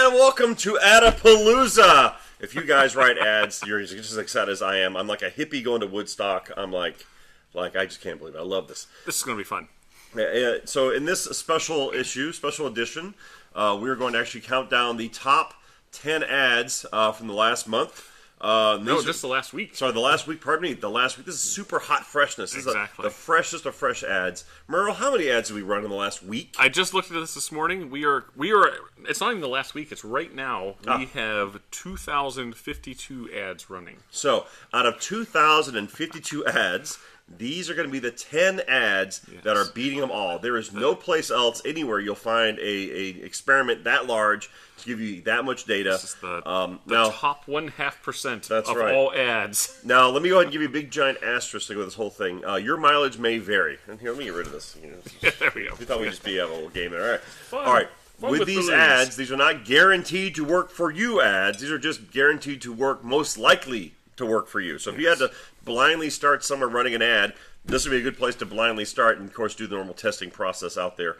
And welcome to Ad-A-Palooza. If you guys write ads, you're just as excited as I am. I'm like a hippie going to Woodstock. I'm like I just can't believe it. I love this. This is going to be fun. So in this special edition, we're going to actually count down the top 10 ads from the last month. Just the last week. Sorry, the last week. Pardon me. The last week. This is super hot freshness. This is the freshest of fresh ads. Merle, how many ads have we run in the last week? I just looked at this morning. We are. It's not even the last week. It's right now. We have 2,052 ads running. So out of 2,052 ads, these are going to be the 10 ads that are beating them all. There is no place else anywhere you'll find a experiment that large to give you that much data. This is the top 0.5% of all ads. Now, let me go ahead and give you a big giant asterisk with this whole thing. Your mileage may vary. And here, let me get rid of this. There we go. We thought we'd just be a little game there. All right. Fun. All right. With these ads, these are not guaranteed to work for you ads. These are just guaranteed to work most likely to work for you. So if you had to blindly start somewhere running an ad, this would be a good place to blindly start and, of course, do the normal testing process out there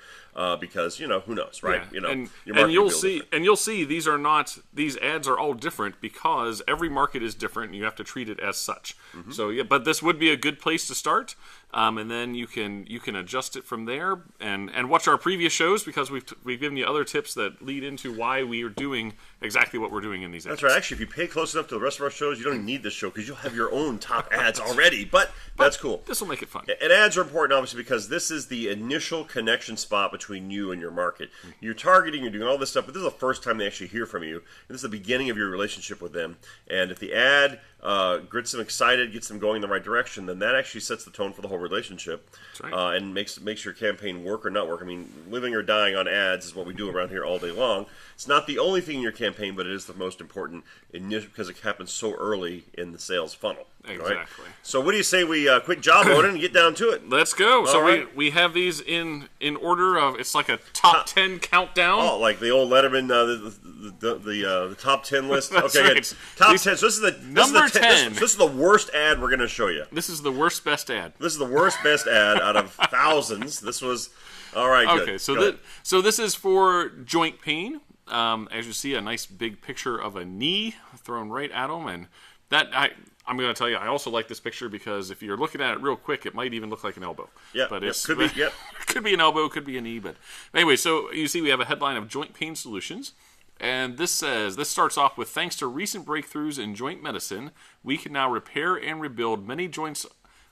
because, who knows, right? Yeah. And you'll see these ads are all different because every market is different and you have to treat it as such. Mm-hmm. So, but this would be a good place to start. And then you can adjust it from there and watch our previous shows because we've given you other tips that lead into why we are doing exactly what we're doing in these ads. That's right. Actually, if you pay close enough to the rest of our shows, you don't even need this show because you'll have your own top ads already. But that's cool. This will make it fun. And ads are important, obviously, because this is the initial connection spot between you and your market. You're targeting, you're doing all this stuff, but this is the first time they actually hear from you. And this is the beginning of your relationship with them. And if the ad gets them excited, gets them going in the right direction, then that actually sets the tone for the whole relationship. That's right. And makes your campaign work or not work. I mean, living or dying on ads is what we do around here all day long. It's not the only thing in your campaign, but it is the most important because it happens so early in the sales funnel. Exactly. Right? So what do you say we quit job loading and get down to it? Let's go. So we have these in order of, it's like a top 10 countdown. Oh, like the old Letterman, the top 10 list. That's okay, right. Top 10. So this is the number 10. This is the worst ad we're going to show you. This is the worst best ad. This is the worst best ad out of thousands. This was all right. Okay, good. So this is for joint pain. As you see, a nice big picture of a knee thrown right at them, and I'm going to tell you, I also like this picture because if you're looking at it real quick, it might even look like an elbow. Yeah, but it could be. Yep. Could be an elbow, could be a knee. But anyway, so you see, we have a headline of Joint Pain Solutions, and this starts off with, thanks to recent breakthroughs in joint medicine, we can now repair and rebuild many joints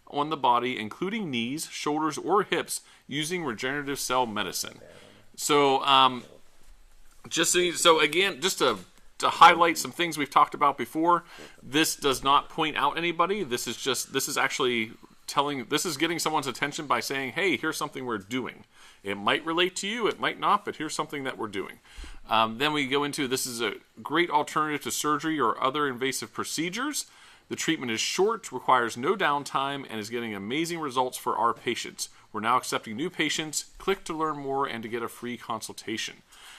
on the body, including knees, shoulders, or hips, using regenerative cell medicine. So, just to highlight some things we've talked about before, this does not point out anybody. This is getting someone's attention by saying, hey, here's something we're doing. It might relate to you, it might not, but here's something that we're doing. Then we go into, this is a great alternative to surgery or other invasive procedures. The treatment is short, requires no downtime, and is getting amazing results for our patients. We're now accepting new patients. Click to learn more and to get a free consultation.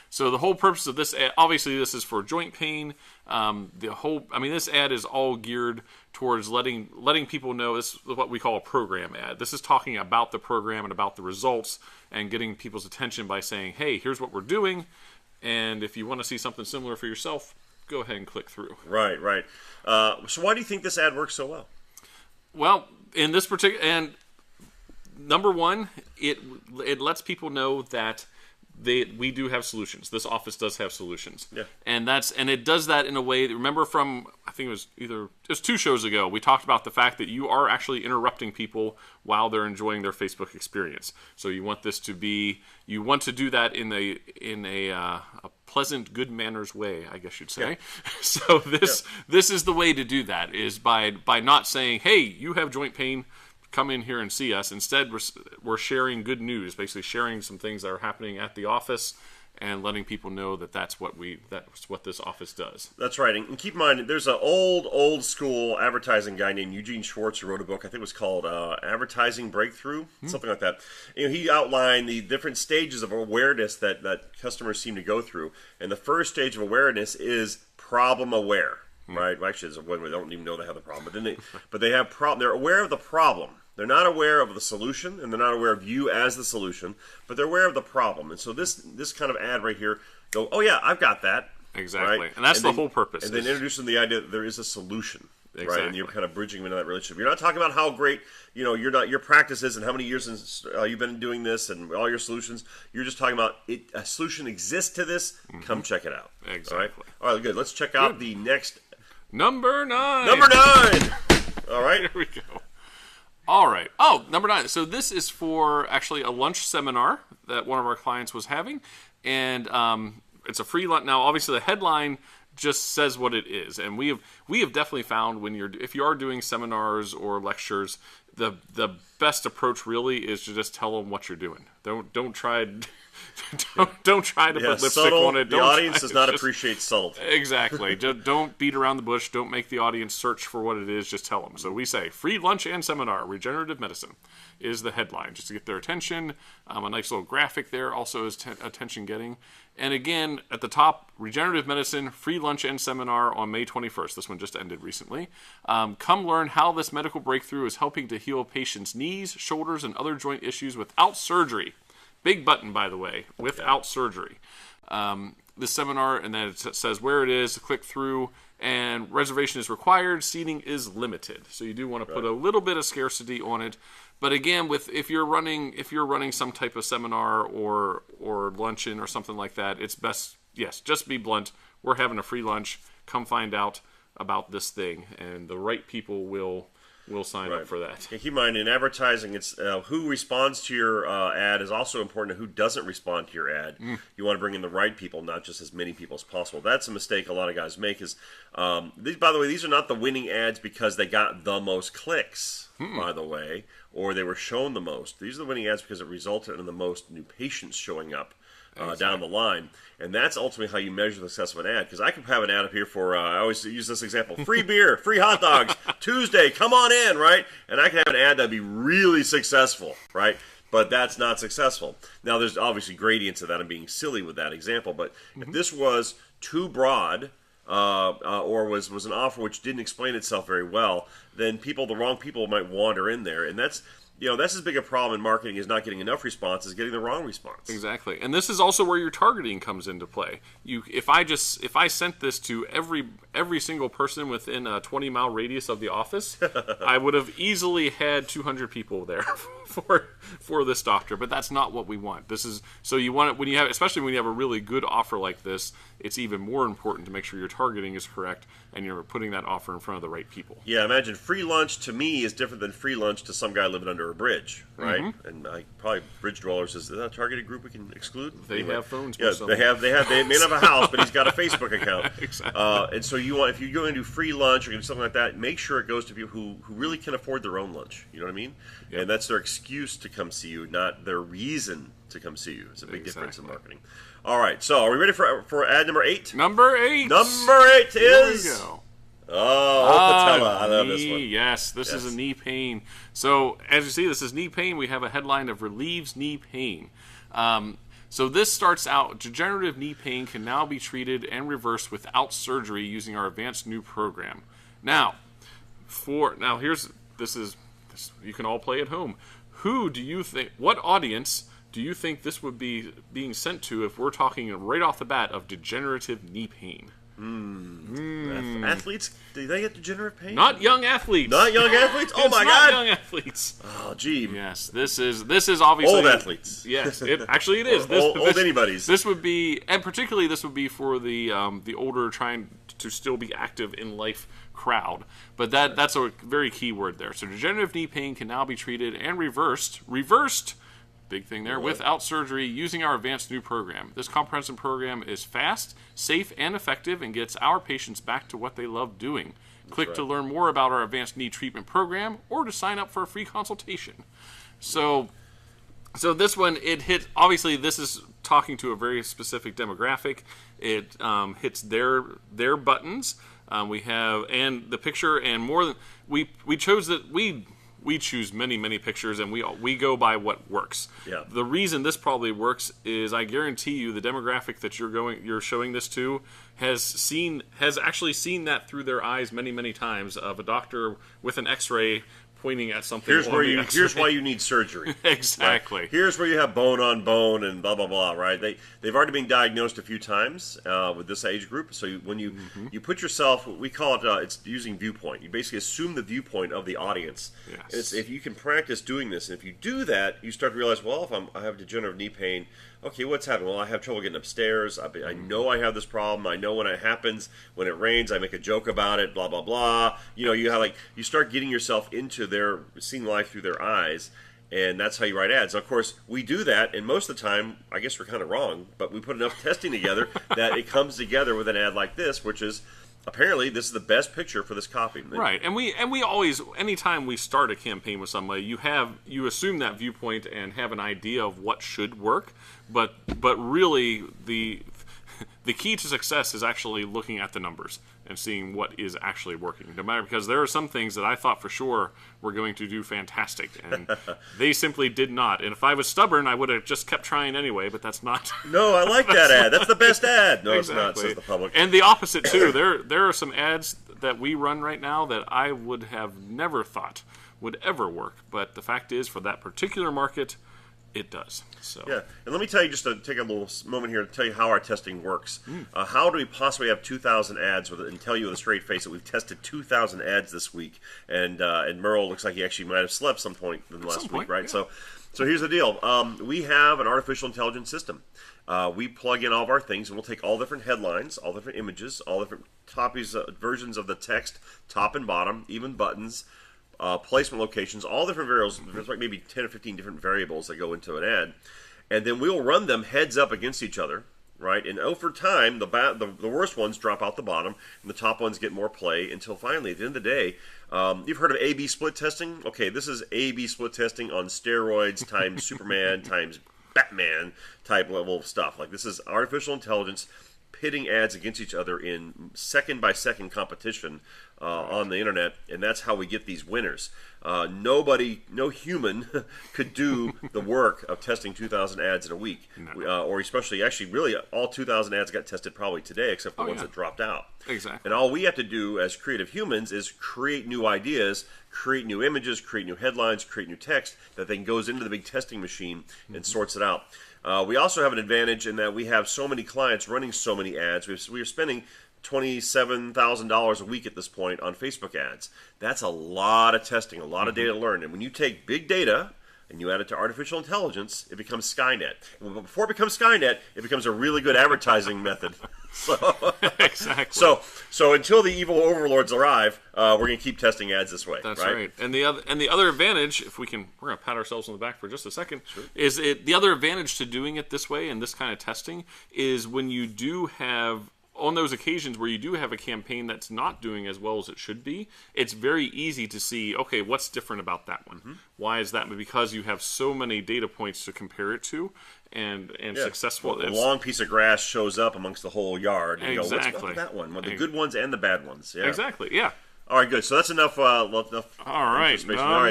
So the whole purpose of this ad, obviously this is for joint pain. This ad is all geared towards letting people know. This is what we call a program ad. This is talking about the program and about the results and getting people's attention by saying, hey, here's what we're doing. And if you want to see something similar for yourself, go ahead and click through. Right. So why do you think this ad works so well? Well, in this particular, and number one, it lets people know that we do have solutions. This office does have solutions. Yeah. And it does that in a way that, remember from, I think it was 2 shows ago, we talked about the fact that you are actually interrupting people while they're enjoying their Facebook experience. So you want to do that in a pleasant, good manners way, I guess you'd say. Yeah. So this is the way to do that, is by not saying, hey, you have joint pain, come in here and see us. Instead, we're sharing good news, basically sharing some things that are happening at the office and letting people know that that's what this office does. That's right. And keep in mind, there's an old school advertising guy named Eugene Schwartz who wrote a book, I think it was called Advertising Breakthrough, something like that. He outlined the different stages of awareness that customers seem to go through. And the first stage of awareness is problem aware. Right. Well, actually, they don't even know they have the problem, but they have problem. They're aware of the problem. They're not aware of the solution, and they're not aware of you as the solution, but they're aware of the problem. And so this kind of ad right here, go, oh yeah, I've got that. Exactly. Right? And that's the whole purpose. And then introduce them the idea that there is a solution. Exactly. Right, and you're kind of bridging them into that relationship. You're not talking about how great your practice is and how many years you've been doing this and all your solutions. You're just talking about a solution exists to this. Come check it out. Exactly. All right, good. Let's check out the next Number 9. Number 9. All right. Here we go. All right. Oh, number 9. So this is for actually a lunch seminar that one of our clients was having, and it's a free lunch. Now, obviously, the headline just says what it is, and we have definitely found if you are doing seminars or lectures, the best approach really is to just tell them what you're doing. Don't try don't try to put lipstick on it. The audience does not appreciate subtlety. Exactly. Just don't beat around the bush. Don't make the audience search for what it is. Just tell them. So we say free lunch and seminar, regenerative medicine is the headline, just to get their attention. A nice little graphic there also is attention getting. And again, at the top, regenerative medicine, free lunch and seminar on May 21st. This one just ended recently. Come learn how this medical breakthrough is helping to heal patients' knees, shoulders, and other joint issues without surgery. Big button, by the way, without surgery. This seminar, and then it says where it is, click through, and reservation is required, seating is limited. So you do want to put a little bit of scarcity on it. But again, if you're running some type of seminar or luncheon or something like that, it's best, just be blunt. We're having a free lunch. Come find out about this thing, and the right people will sign up for that. And keep in mind, in advertising, it's who responds to your ad is also important to who doesn't respond to your ad. You want to bring in the right people, not just as many people as possible. That's a mistake a lot of guys make. Is by the way, these are not the winning ads because they got the most clicks, by the way, or they were shown the most. These are the winning ads because it resulted in the most new patients showing up down the line. And that's ultimately how you measure the success of an ad. Because I could have an ad up here for, I always use this example, free beer, free hot dogs, Tuesday, come on in, right? And I could have an ad that'd be really successful, right? But that's not successful. Now, there's obviously gradients of that. I'm being silly with that example. But if this was too broad, or was an offer which didn't explain itself very well, then the wrong people might wander in there. And that's as big a problem in marketing is not getting enough response as getting the wrong response. Exactly. And this is also where your targeting comes into play. If I sent this to every single person within a 20-mile radius of the office, I would have easily had 200 people there for this doctor, but that's not what we want. So you want it especially when you have a really good offer like this, it's even more important to make sure your targeting is correct and you're putting that offer in front of the right people. Yeah, imagine free lunch to me is different than free lunch to some guy living under a bridge, right? And probably bridge dwellers is that a targeted group we can exclude? They have phones. Yeah, they may not have a house, but he's got a Facebook account. Exactly. And so if you go and do free lunch or something like that, make sure it goes to people who really can afford their own lunch. You know what I mean? Yep. And that's their excuse to come see you, not their reason to come see you. It's a big difference in marketing. All right, so are we ready for ad number 8? Number 8. Number 8 is... Here we go. Patella. I love this one. Yes, this is a knee pain. So, as you see, this is knee pain. We have a headline of relieves knee pain. So this starts out, degenerative knee pain can now be treated and reversed without surgery using our advanced new program. Now, you can all play at home. What audience do you think this would be being sent to if we're talking right off the bat of degenerative knee pain? Athletes, do they get degenerative pain? Not young athletes. Not young athletes? Oh my God! Not young athletes. Oh, gee. Yes, this is obviously old athletes. Yes, it is. Old anybody's. This would be, and particularly this would be for the older, trying to still be active in life crowd. But that's a very key word there. So degenerative knee pain can now be treated and reversed. Big thing there, without surgery, using our advanced new program. This comprehensive program is fast, safe, and effective, and gets our patients back to what they love doing. Click to learn more about our advanced knee treatment program, or to sign up for a free consultation. So this one, obviously this is talking to a very specific demographic. It hits their buttons. We have, and the picture, and more than, we chose that, we choose many pictures, and we go by what works. Yeah. The reason this probably works is I guarantee you the demographic that you're showing this to has actually seen that through their eyes many times of a doctor with an X-ray pointing at something. Here's why you need surgery. Exactly. Right? Here's where you have bone on bone and blah blah blah. Right? They've already been diagnosed a few times with this age group. So when you put yourself, we call it it's using viewpoint. You basically assume the viewpoint of the audience. Yes. If you can practice doing this, and if you do that, you start to realize, well, if I have degenerative knee pain. Okay, what's happening? Well, I have trouble getting upstairs. I know I have this problem. I know when it happens, when it rains, I make a joke about it. Blah blah blah. You start getting yourself into seeing life through their eyes, and that's how you write ads. Of course, we do that, and most of the time, I guess we're kind of wrong, but we put enough testing together that it comes together with an ad like this, which is apparently this is the best picture for this copy. Right, and we always, anytime we start a campaign with somebody, you assume that viewpoint and have an idea of what should work, but really the key to success is actually looking at the numbers and seeing what is actually working. No matter, because there are some things that I thought for sure were going to do fantastic, and they simply did not. And if I was stubborn, I would have just kept trying anyway. But that's not. No, I like that ad. That's the best ad. No, exactly. It's not. Says the public. And the opposite too. There are some ads that we run right now that I would have never thought would ever work. But the fact is, for that particular market, it does. So yeah, and let me tell you, just to take a little moment here to tell you how our testing works. How do we possibly have 2,000 ads and tell you with a straight face that we've tested 2,000 ads this week? And Merle looks like he actually might have slept some point in the last week, right? Yeah. So here's the deal. We have an artificial intelligence system. We plug in all of our things, and we'll take all different headlines, all different images, all different versions of the text, top and bottom, even buttons, placement locations, all different variables. There's like maybe 10 or 15 different variables that go into an ad. And then we'll run them heads up against each other, right? And over time, the worst ones drop out the bottom, and the top ones get more play until finally, at the end of the day, you've heard of A/B split testing? Okay, this is A/B split testing on steroids times Superman times Batman type level of stuff. Like, this is artificial intelligence pitting ads against each other in second-by-second competition on the internet, and that's how we get these winners. No human could do the work of testing 2,000 ads in a week, or especially, actually, really, all 2,000 ads got tested probably today, except for the ones that dropped out. Exactly. And all we have to do as creative humans is create new ideas, create new images, create new headlines, create new text that then goes into the big testing machine and sorts it out. We also have an advantage in that we have so many clients running so many ads. We are spending $27,000 a week at this point on Facebook ads. That's a lot of testing, a lot of data to learn. And when you take big data and you add it to artificial intelligence, it becomes Skynet. And before it becomes Skynet, it becomes a really good advertising method. Exactly. So until the evil overlords arrive, we're going to keep testing ads this way. That's right. And the other advantage, we're going to pat ourselves on the back for just a second, is the other advantage to doing it this way and this kind of testing is when you do have, on those occasions where you do have a campaign that's not doing as well as it should be, it's very easy to see, okay, what's different about that one? Why is that? Because you have so many data points to compare it to, and successful. Well, a long piece of grass shows up amongst the whole yard, and you go, what's up with that one? Well, the good ones and the bad ones. Yeah. Exactly, yeah. All right, good. So that's enough. All right, all right,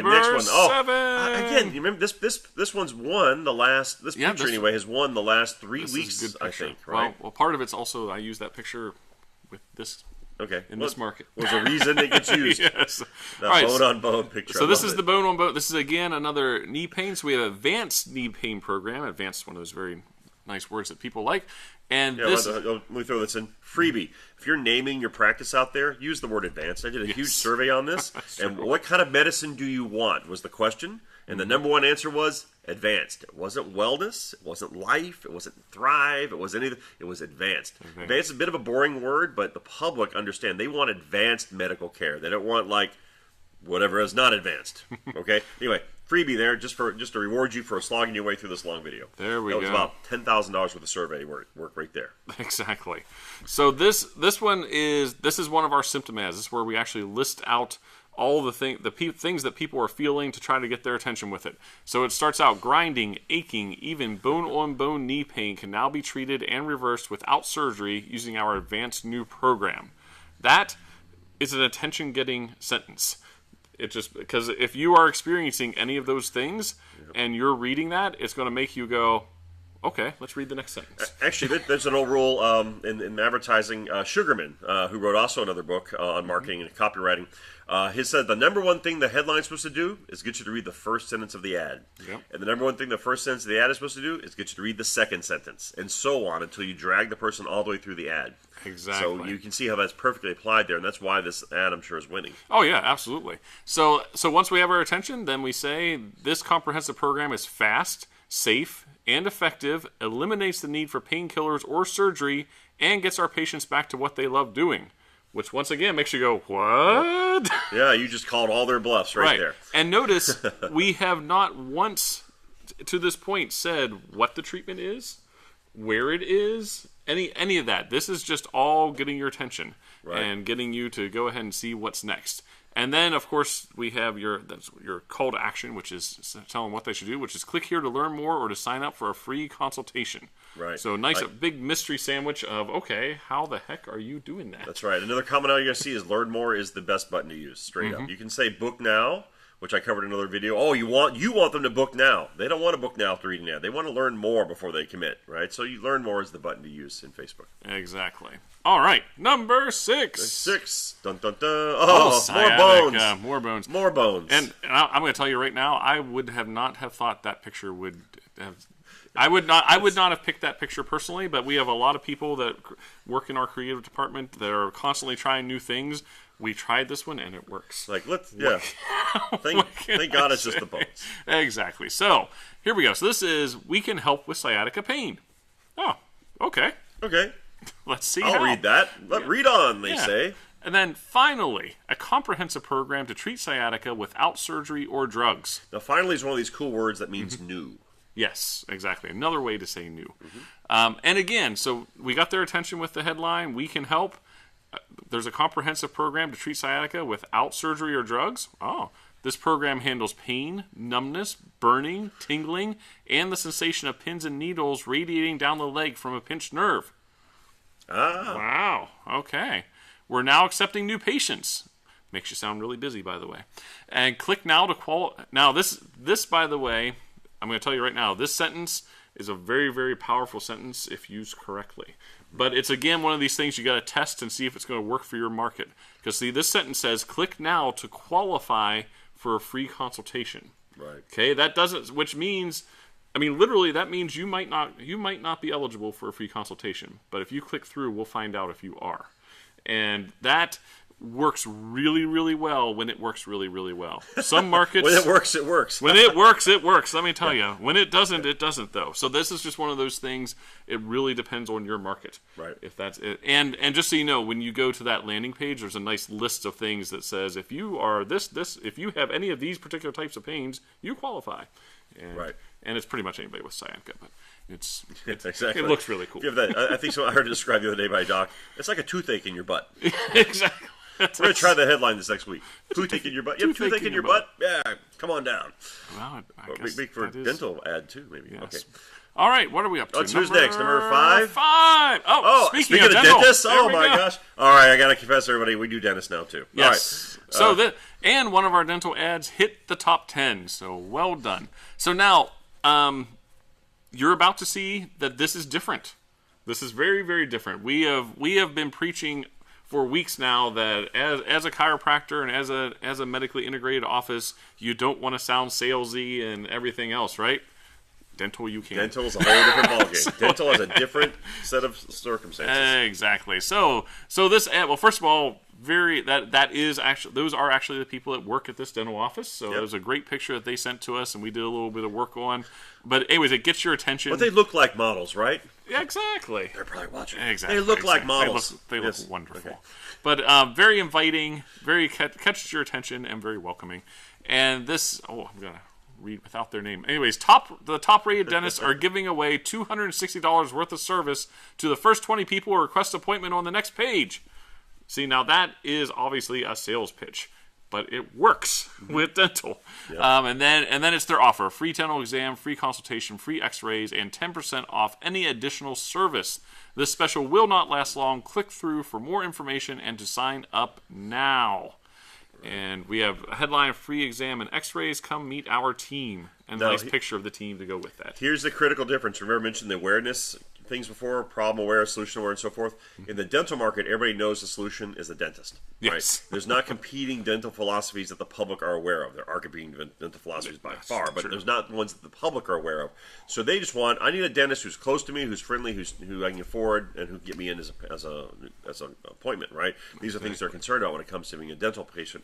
next one. Again, you remember this one's won the last. This picture anyway has won the last 3 weeks. I think. Right. Well, part of it's also I use that picture with this. Okay. In this market, was a reason it gets used. Yes. The bone-on-bone picture. So this is the bone-on-bone. This is again another knee pain. So we have advanced knee pain program. Advanced, one of those very nice words that people like. And let me throw this in. Freebie. If you're naming your practice out there, use the word advanced. I did a huge survey on this. And what kind of medicine do you want was the question. And the number one answer was advanced. It wasn't wellness. It wasn't life. It wasn't thrive. It wasn't anything. It was advanced. Advanced is a bit of a boring word, but the public understand. They want advanced medical care. They don't want, like, whatever is not advanced. Okay? Anyway, freebie there just to reward you for slogging your way through this long video. There we go. That was about $10,000 worth of survey work right there. Exactly. So this is one of our symptom ads. This is where we actually list out all the things that people are feeling to try to get their attention with it. So it starts out: grinding, aching, even bone-on-bone knee pain can now be treated and reversed without surgery using our advanced new program. That is an attention-getting sentence. It just, because if you are experiencing any of those things and you're reading that, it's going to make you go, Okay, let's read the next sentence. Actually, there's an old rule in advertising. Sugarman, who wrote also another book on marketing and copywriting, he said the number one thing the headline's supposed to do is get you to read the first sentence of the ad. Yep. And the number one thing the first sentence of the ad is supposed to do is get you to read the second sentence, and so on until you drag the person all the way through the ad. Exactly. So you can see how that's perfectly applied there, and that's why this ad, I'm sure, is winning. Oh, yeah, absolutely. So once we have our attention, then we say this comprehensive program is fast, safe, and effective, eliminates the need for painkillers or surgery, and gets our patients back to what they love doing. Which, once again, makes you go, what? Yeah, you just called all their bluffs right there. And notice, we have not once, to this point, said what the treatment is, where it is, any of that. This is just all getting your attention and getting you to go ahead and see what's next. And then, of course, we have your call to action, which is telling them what they should do, which is click here to learn more or to sign up for a free consultation. Right. So nice, a big mystery sandwich of, okay, how the heck are you doing that? That's right. Another comment you're going to see is learn more is the best button to use, straight up. You can say book now, which I covered in another video. Oh, you want them to book now. They don't want to book now after reading that. They want to learn more before they commit, right? So you learn more is the button to use in Facebook. Exactly. All right, number 6. 6. Dun, dun, dun. Oh, sciatica, more bones. More bones. More bones. And I'm going to tell you right now, I would have not have thought that picture would have... I would not have picked that picture personally, but we have a lot of people that work in our creative department that are constantly trying new things. We tried this one and it works. Thank God it's just the bones. Exactly. So here we go. So this is we can help with sciatica pain. Oh, okay. Okay. Let's see. I'll read that. Read on, they say. And then finally, a comprehensive program to treat sciatica without surgery or drugs. Now, finally is one of these cool words that means new. Yes, exactly. Another way to say new. And again, so we got their attention with the headline, we can help. There's a comprehensive program to treat sciatica without surgery or drugs. Oh, this program handles pain, numbness, burning, tingling, and the sensation of pins and needles radiating down the leg from a pinched nerve. Wow. Okay. We're now accepting new patients. Makes you sound really busy, by the way. And click now to Now, this, by the way, I'm going to tell you right now, this sentence is a very, very powerful sentence if used correctly. But it's, again, one of these things you got to test and see if it's going to work for your market. Because, see, this sentence says, click now to qualify for a free consultation. Right. Okay, that doesn't, which means, I mean, literally, that means you might not be eligible for a free consultation. But if you click through, we'll find out if you are. And that works really, really well when it works really, really well. Some markets... when it works, it works. When it works, it works. Let me tell you. When it doesn't, it doesn't, though. So this is just one of those things. It really depends on your market. Right. If that's it. And just so you know, when you go to that landing page, there's a nice list of things that says, if you are if you have any of these particular types of pains, you qualify. And, right. And it's pretty much anybody with sciatica, but it's exactly. It looks really cool. You have that, I think so. I heard it described the other day by a doc. It's like a toothache in your butt. Exactly. We're going to try the headline this next week. Toothache in your butt. You have toothache in your butt? Yeah, come on down. Well, I guess make for a dental ad, too, maybe. Yes. Okay. All right, what are we up to? Who's next? Number 5? 5. Oh, speaking of dentists? Oh, my gosh. All right, I got to confess, everybody, we do dentists now, too. Yes. All right. And one of our dental ads hit the top 10, so well done. So now, you're about to see that this is different. This is very, very different. We have been preaching for weeks now that as a chiropractor and as a medically integrated office, you don't want to sound salesy and everything else, right? Dental, you can. Dental is a whole different ballgame. Dental has a different set of circumstances. Exactly. So this ad, well, first of all, those are actually the people that work at this dental office. So It was a great picture that they sent to us, and we did a little bit of work on. But anyways, it gets your attention. But they look like models, right? Yeah, exactly. They're probably watching. Exactly. They look like models. They look wonderful. Okay. But very inviting, very catches your attention, and very welcoming. And this, I'm gonna read without their name. Anyways, the top-rated dentists are giving away $260 worth of service to the first 20 people who request an appointment on the next page. See, now that is obviously a sales pitch, but it works with dental. Yep. And then it's their offer: free dental exam, free consultation, free x-rays, and 10% off any additional service. This special will not last long. Click through for more information and to sign up now. And we have a headline: free exam and x-rays. Come meet our team. And a nice picture of the team to go with that. Here's the critical difference. Remember I mentioned the awareness things before, problem aware, solution aware, and so forth. In the dental market, everybody knows the solution is the dentist. Yes. Right? There's not competing dental philosophies that the public are aware of. There are competing dental philosophies by far, but there's not ones that the public are aware of. So they just want, I need a dentist who's close to me, who's friendly, who I can afford, and who can get me in as an appointment, right? These are things they're concerned about when it comes to being a dental patient.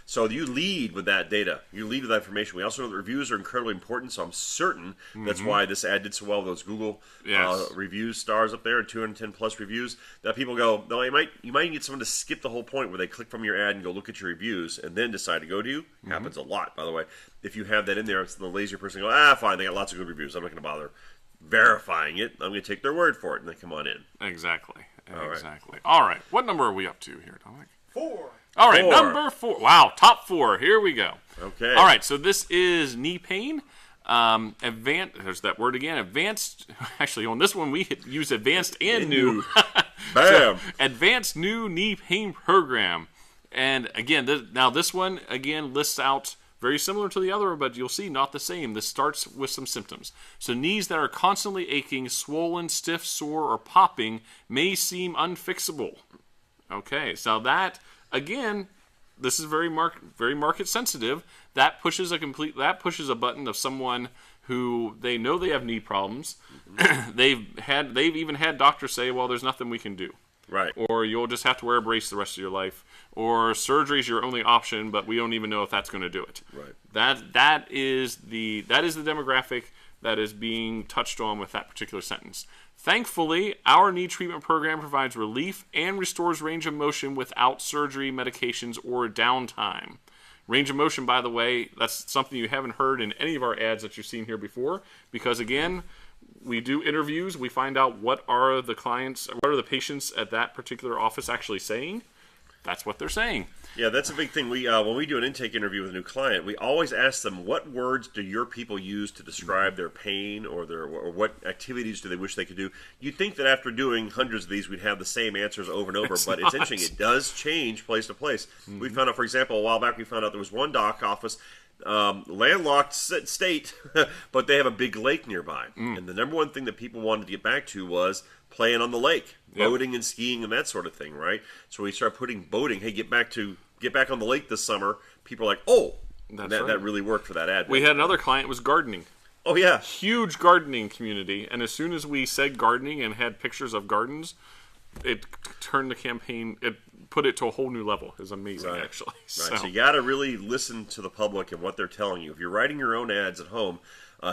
So you lead with that data. You lead with that information. We also know that reviews are incredibly important, so I'm certain that's why this ad did so well with those Google reviews stars up there, 210 plus reviews, that people go, no, you might get someone to skip the whole point where they click from your ad and go look at your reviews and then decide to go to you. Happens a lot, by the way. If you have that in there, it's the lazier person go, fine, they got lots of good reviews. I'm not going to bother verifying it. I'm going to take their word for it, and they come on in. Exactly. All right. What number are we up to here, Dominic? 4. All right, number 4. Wow, top 4. Here we go. Okay. All right, so this is knee pain. There's that word again. Advanced. Actually, on this one we use advanced and new. Bam. So, advanced new knee pain program. And again, this one again lists out very similar to the other, but you'll see not the same. This starts with some symptoms. So knees that are constantly aching, swollen, stiff, sore, or popping may seem unfixable. Okay, so that again, this is very market sensitive. That pushes a button of someone who they know they have knee problems. They've even had doctors say, well, there's nothing we can do. Right. Or you'll just have to wear a brace the rest of your life. Or surgery is your only option, but we don't even know if that's going to do it. Right. That is the demographic that is being touched on with that particular sentence. Thankfully, our knee treatment program provides relief and restores range of motion without surgery, medications, or downtime. Range of motion, by the way, that's something you haven't heard in any of our ads that you've seen here before, because again, we do interviews, we find out what are the patients at that particular office actually saying. That's what they're saying. Yeah, that's a big thing. We when we do an intake interview with a new client, we always ask them, what words do your people use to describe their pain or what activities do they wish they could do? You'd think that after doing hundreds of these, we'd have the same answers over and over, but it's interesting. It does change place to place. We found out, for example, a while back, we found out there was one doc office, landlocked state, but they have a big lake nearby. And the number one thing that people wanted to get back to was playing on the lake, boating and skiing and that sort of thing, right? So we start putting boating. Hey, get back on the lake this summer. People are like, oh, that really worked for that ad. We had another client was gardening. Oh yeah, huge gardening community. And as soon as we said gardening and had pictures of gardens, it turned the campaign. It put it to a whole new level. It was amazing, actually. Right. So you got to really listen to the public and what they're telling you. If you're writing your own ads at home,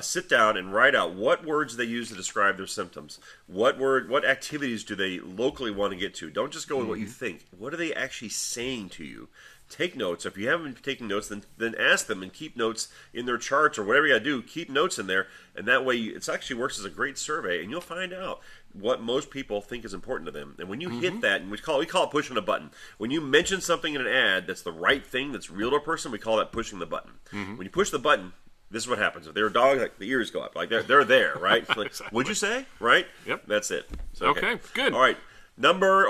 sit down and write out what words they use to describe their symptoms. What activities do they locally want to get to? Don't just go with what you think. What are they actually saying to you? Take notes. If you haven't been taking notes, then ask them and keep notes in their charts or whatever you got to do. Keep notes in there, and that way it actually works as a great survey, and you'll find out what most people think is important to them. And when you hit that, and we call it pushing a button. When you mention something in an ad that's the right thing, that's real to a person, we call that pushing the button. When you push the button, this is what happens. If they're a dog, like, the ears go up. Like they're there, right? Like, Exactly. What'd you say? Right? Yep. That's it. So, okay, good. All right. Number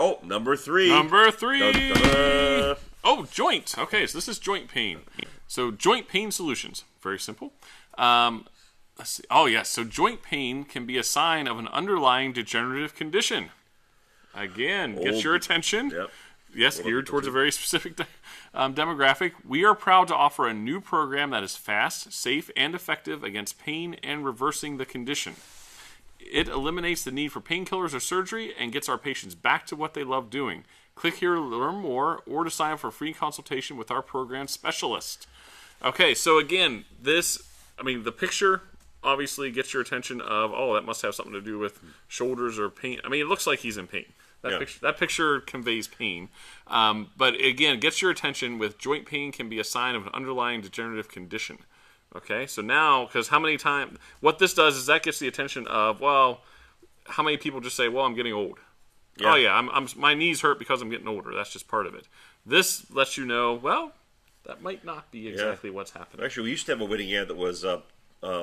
3. Number 3. Dun, dun, dun. Oh, joint. Okay, so this is joint pain. So joint pain solutions. Very simple. Let's see. Oh, yes. So joint pain can be a sign of an underlying degenerative condition. Again, gets your attention. Yep. Yes, geared towards a very specific demographic. We are proud to offer a new program that is fast, safe, and effective against pain and reversing the condition. It eliminates the need for painkillers or surgery and gets our patients back to what they love doing. Click here to learn more or to sign up for a free consultation with our program specialist. Okay, so again, the picture obviously gets your attention of, that must have something to do with shoulders or pain. I mean, it looks like he's in pain. That picture conveys pain. But again, it gets your attention with joint pain can be a sign of an underlying degenerative condition. Okay, so now, because what this does is that gets the attention of, how many people just say, I'm getting old. Yeah. Oh yeah, my knees hurt because I'm getting older. That's just part of it. This lets you know, that might not be exactly what's happening. Actually, we used to have a winning ad that was,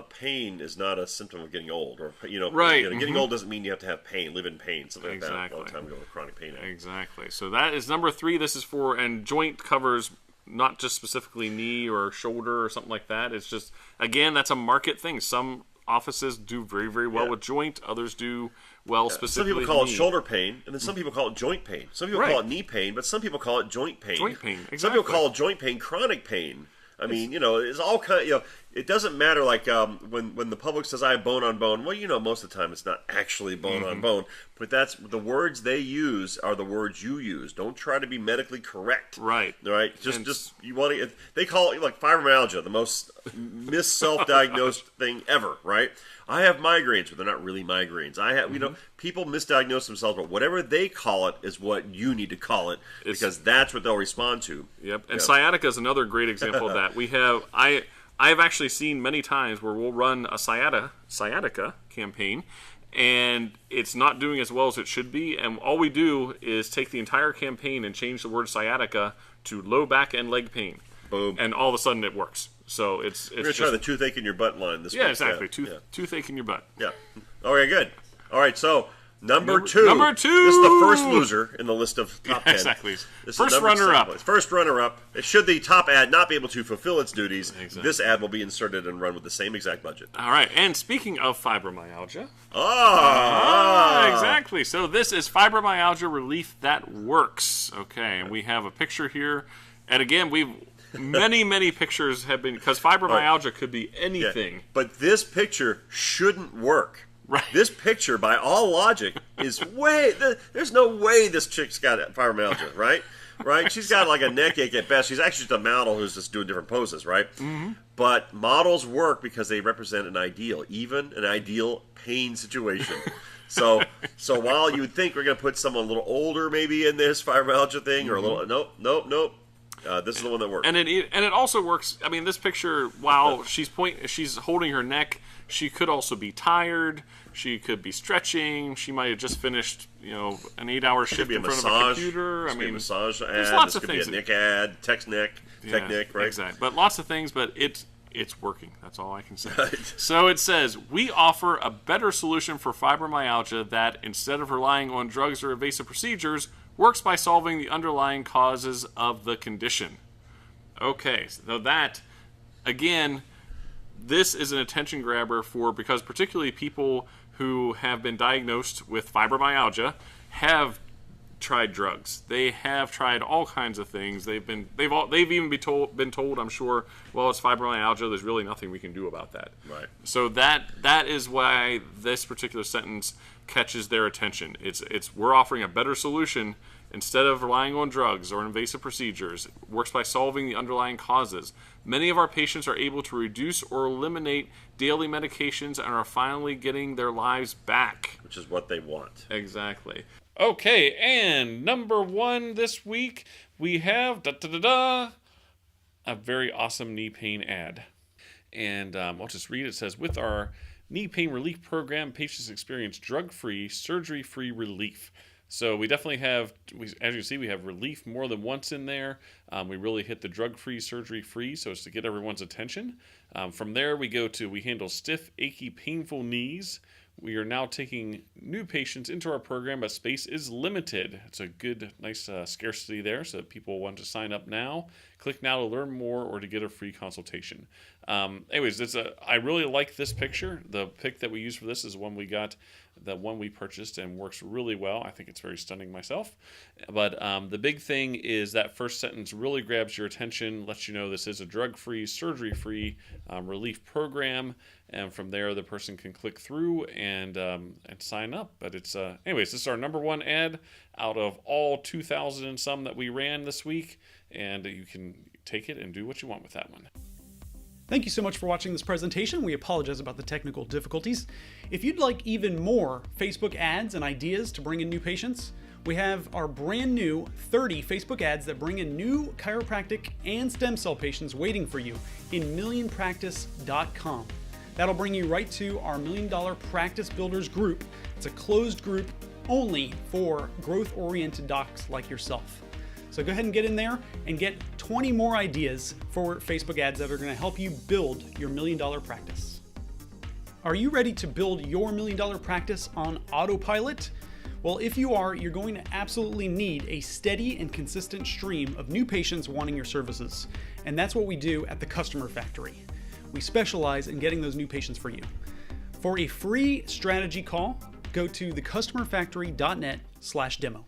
pain is not a symptom of getting old, or right. Getting old doesn't mean you have to have pain, live in pain, something exactly. like that. A long time ago with chronic pain. Exactly. So that is number 3. This is and joint covers not just specifically knee or shoulder or something like that. It's just, again, that's a market thing. Some offices do very, very well with joint. Others do well specifically Some people call knee. it shoulder pain, and then some people call it joint pain. Some people call it knee pain, but some people call it joint pain. Joint pain, exactly. Some people call joint pain chronic pain. I mean, it's all kind of, it doesn't matter, like, when the public says I have bone on bone, well, most of the time it's not actually bone on bone, but that's, the words they use are the words you use. Don't try to be medically correct. Right. Right? Just, you want to, they call it, like, fibromyalgia, the most self-diagnosed thing ever, right? I have migraines, but they're not really migraines. I have, people misdiagnose themselves, but whatever they call it is what you need to call it, because that's what they'll respond to. Yep. And sciatica is another great example of that. We have, I've actually seen many times where we'll run a sciatica campaign, and it's not doing as well as it should be, and all we do is take the entire campaign and change the word sciatica to low back and leg pain. Boom. And all of a sudden it works. So it's We're going to try the toothache in your butt line this week. Yeah, exactly. Toothache in your butt. Yeah. Okay, good. All right, so number two. Number 2! This is the first loser in the list of top 10. Exactly. This First is runner-up. First runner-up. Should the top ad not be able to fulfill its duties, Exactly. this ad will be inserted and run with the same exact budget. All right, and speaking of fibromyalgia. Exactly. So this is fibromyalgia relief that works. Okay, and we have a picture here. And again, many pictures have been, because fibromyalgia could be anything. Yeah, but this picture shouldn't work. Right. This picture, by all logic, is there's no way this chick's got fibromyalgia, right? Right? She's got like a neck ache at best. She's actually just a model who's just doing different poses, right? Mm-hmm. But models work because they represent an ideal, even an ideal pain situation. So while you would think we're going to put someone a little older maybe in this fibromyalgia thing, or a little, nope. This is the one that works. And it also works. I mean, this picture, while she's holding her neck, she could also be tired. She could be stretching. She might have just finished, an 8-hour shift in front of a computer. I mean, massage ad. There's lots of things. This could be a neck ad, Tech-Neck, right? Exactly. But lots of things, but it's working. That's all I can say. So it says, we offer a better solution for fibromyalgia that, instead of relying on drugs or invasive procedures, works by solving the underlying causes of the condition. Okay, so that, again, this is an attention grabber because particularly people who have been diagnosed with fibromyalgia have tried drugs. They have tried all kinds of things. They've even been told, I'm sure, well, it's fibromyalgia. There's really nothing we can do about that. Right. So that is why this particular sentence catches their attention. We're offering a better solution. Instead of relying on drugs or invasive procedures, it works by solving the underlying causes. Many of our patients are able to reduce or eliminate daily medications and are finally getting their lives back. Which is what they want. Exactly. Okay, and number 1 this week, we have a very awesome knee pain ad. And I'll just read it. It says, with our knee pain relief program, patients experience drug-free, surgery-free relief. So we definitely have, as you can see, we have relief more than once in there. We really hit the drug-free, surgery-free, so it's to get everyone's attention. From there, we handle stiff, achy, painful knees. We are now taking new patients into our program, but space is limited. It's a good, nice scarcity there, so that people want to sign up now. Click now to learn more or to get a free consultation. Anyways, I really like this picture. The pic that we used for this is one we got, the one we purchased, and works really well. I think it's very stunning myself. But the big thing is that first sentence really grabs your attention, lets you know this is a drug-free, surgery-free relief program. And from there, the person can click through and sign up. But anyways, this is our number 1 ad out of all 2,000 and some that we ran this week. And you can take it and do what you want with that one. Thank you so much for watching this presentation. We apologize about the technical difficulties. If you'd like even more Facebook ads and ideas to bring in new patients, we have our brand new 30 Facebook ads that bring in new chiropractic and stem cell patients waiting for you in millionpractice.com. That'll bring you right to our $1 Million Practice Builders group. It's a closed group only for growth-oriented docs like yourself. So go ahead and get in there and get 20 more ideas for Facebook ads that are going to help you build your $1 million practice. Are you ready to build your $1 million practice on autopilot? Well, if you are, you're going to absolutely need a steady and consistent stream of new patients wanting your services. And that's what we do at the Customer Factory. We specialize in getting those new patients for you. For a free strategy call, go to thecustomerfactory.net/demo.